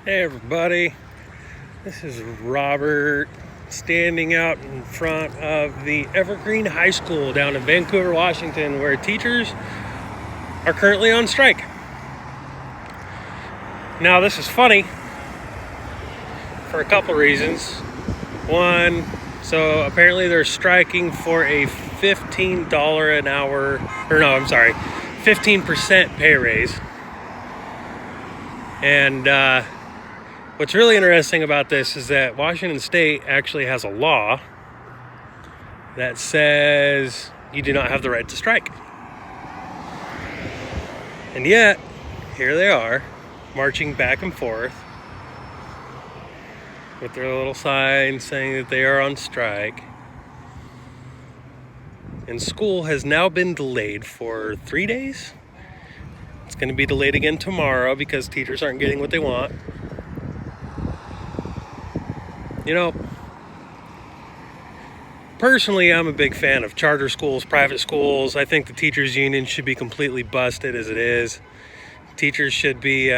Hey everybody, this is Robert standing out in front of the Evergreen High School down in Vancouver, Washington, where teachers are currently on strike. Now this is funny for a couple reasons. One, so apparently they're striking for a $15 an hour, 15% pay raise. And what's really interesting about this is that Washington State actually has a law that says you do not have the right to strike. And yet, here they are, marching back and forth with their little signs saying that they are on strike. And school has now been delayed for 3 days. It's going to be delayed again tomorrow because teachers aren't getting what they want. You know, personally, I'm a big fan of charter schools, private schools. I think the teachers union should be completely busted as it is. Teachers should be,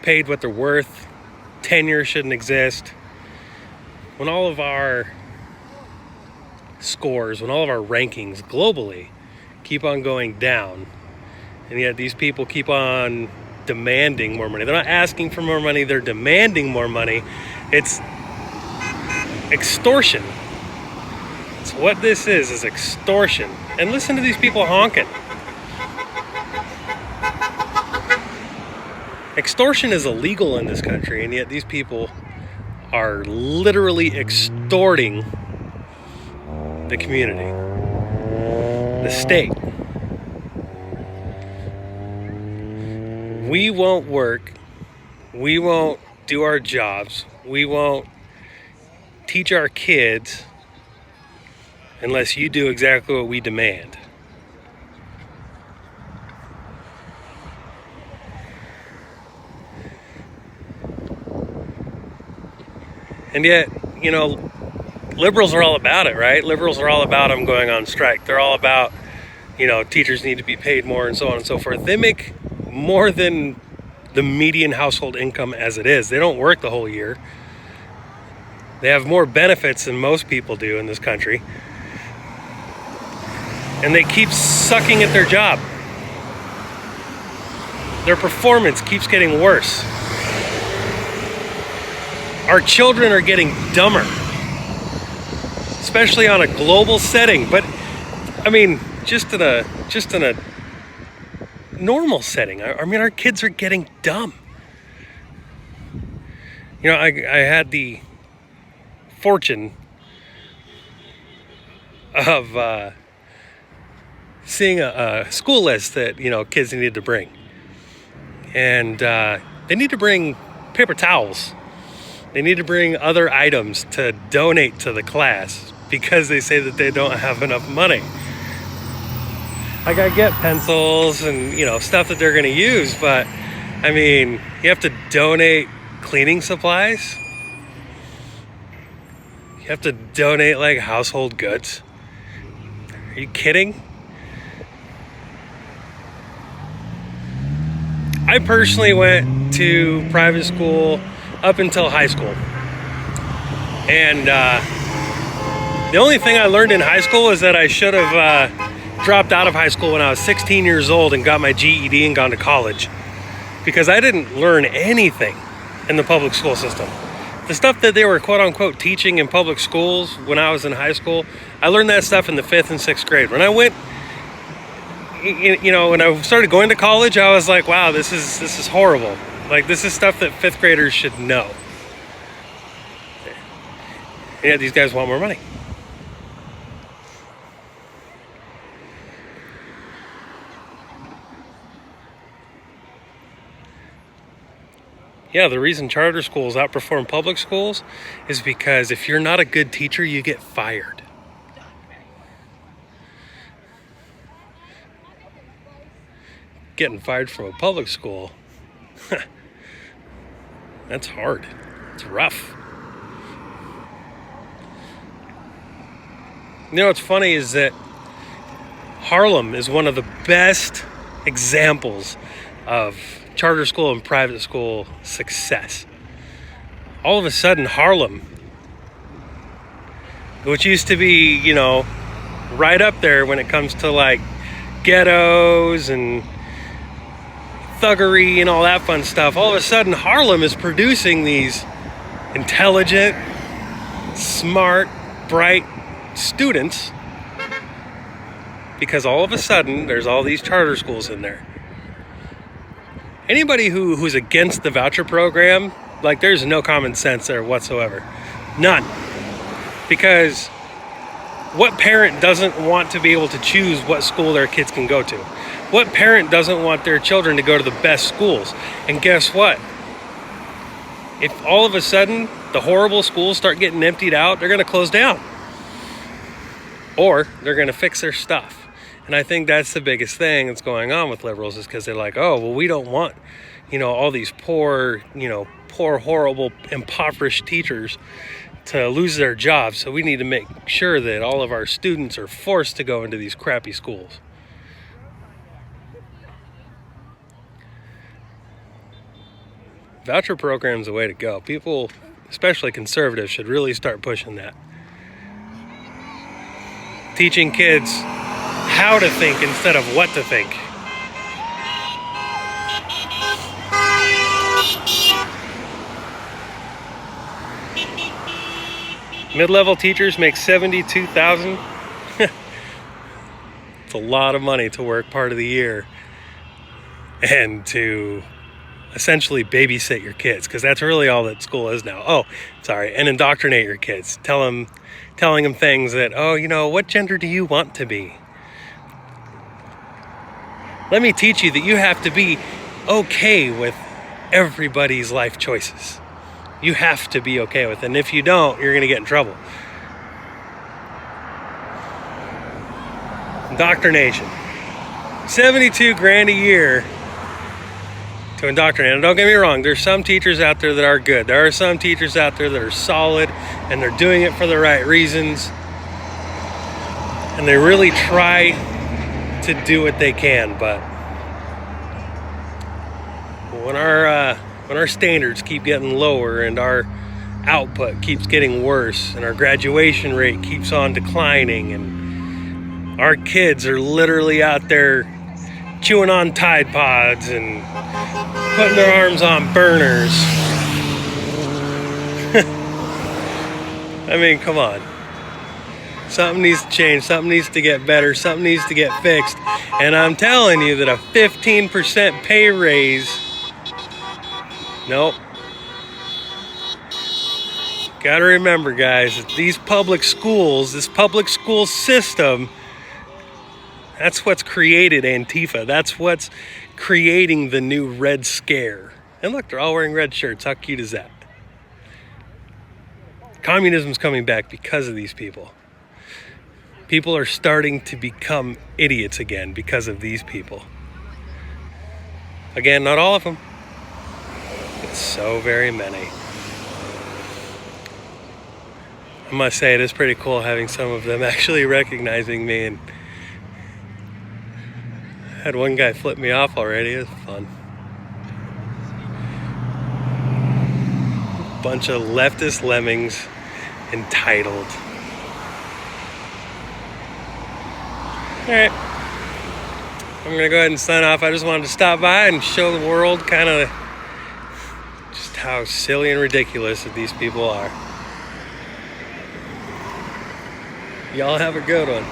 paid what they're worth. Tenure shouldn't exist. When all of our scores, when all of our rankings globally keep on going down, and yet these people keep on demanding more money. They're not asking for more money, they're demanding more money. It's extortion. It's what this is extortion. And listen to these people honking. Extortion is illegal in this country, and yet these people are literally extorting the community, the state. We won't work, we won't do our jobs, we won't teach our kids unless you do exactly what we demand. And yet, liberals are all about it, right? Liberals are all about them going on strike. They're all about, teachers need to be paid more and so on and so forth. They make more than the median household income as it is. They don't work the whole year. They have more benefits than most people do in this country. And they keep sucking at their job. Their performance keeps getting worse. Our children are getting dumber, especially on a global setting. But I mean, just in a normal setting, I mean, our kids are getting dumb. I had the fortune of seeing a school list that kids need to bring, and they need to bring paper towels. They need to bring other items to donate to the class because they say that they don't have enough money. Like, I get pencils and, stuff that they're going to use, but, I mean, you have to donate cleaning supplies. You have to donate, household goods. Are you kidding? I personally went to private school up until high school. And the only thing I learned in high school is that I should have dropped out of high school when I was 16 years old and got my GED and gone to college, because I didn't learn anything in the public school system. The stuff that they were quote unquote teaching in public schools when I was in high school, I learned that stuff in the 5th and 6th grade. When I went, when I started going to college, I was like, wow, this is horrible. This is stuff that 5th graders should know. And yet these guys want more money. Yeah, the reason charter schools outperform public schools is because if you're not a good teacher, you get fired. Getting fired from a public school, that's hard. It's rough. What's funny is that Harlem is one of the best examples of charter school and private school success. All of a sudden, Harlem, which used to be, right up there when it comes to like ghettos and thuggery and all that fun stuff, all of a sudden Harlem is producing these intelligent, smart, bright students because all of a sudden there's all these charter schools in there. Anybody who's against the voucher program, like, there's no common sense there whatsoever. None. Because what parent doesn't want to be able to choose what school their kids can go to? What parent doesn't want their children to go to the best schools? And guess what? If all of a sudden the horrible schools start getting emptied out, they're going to close down. Or they're going to fix their stuff. And I think that's the biggest thing that's going on with liberals, is because they're like, oh, well, we don't want, all these poor, horrible, impoverished teachers to lose their jobs. So we need to make sure that all of our students are forced to go into these crappy schools. Voucher program's the way to go. People, especially conservatives, should really start pushing that. Teaching kids how to think instead of what to think. Mid-level teachers make $72,000. It's a lot of money to work part of the year and to essentially babysit your kids, because that's really all that school is now. And indoctrinate your kids. Telling them things that, what gender do you want to be? Let me teach you that you have to be okay with everybody's life choices. You have to be okay with it. And if you don't, you're going to get in trouble. Indoctrination. $72,000 a year to indoctrinate. And don't get me wrong, there's some teachers out there that are good. There are some teachers out there that are solid and they're doing it for the right reasons. And they really try to do what they can. But when our standards keep getting lower and our output keeps getting worse and our graduation rate keeps on declining and our kids are literally out there chewing on Tide Pods and putting their arms on burners. I mean, come on. Something needs to change. Something needs to get better. Something needs to get fixed. And I'm telling you that a 15% pay raise, nope. Gotta remember, guys, that these public schools, this public school system, that's what's created Antifa. That's what's creating the new Red Scare. And look, they're all wearing red shirts. How cute is that? Communism's coming back because of these people. People are starting to become idiots again because of these people. Again, not all of them. But so very many. I must say, it is pretty cool having some of them actually recognizing me, and I had one guy flip me off already. It was fun. Bunch of leftist lemmings, entitled. Alright, I'm gonna go ahead and sign off. I just wanted to stop by and show the world kind of just how silly and ridiculous that these people are. Y'all have a good one.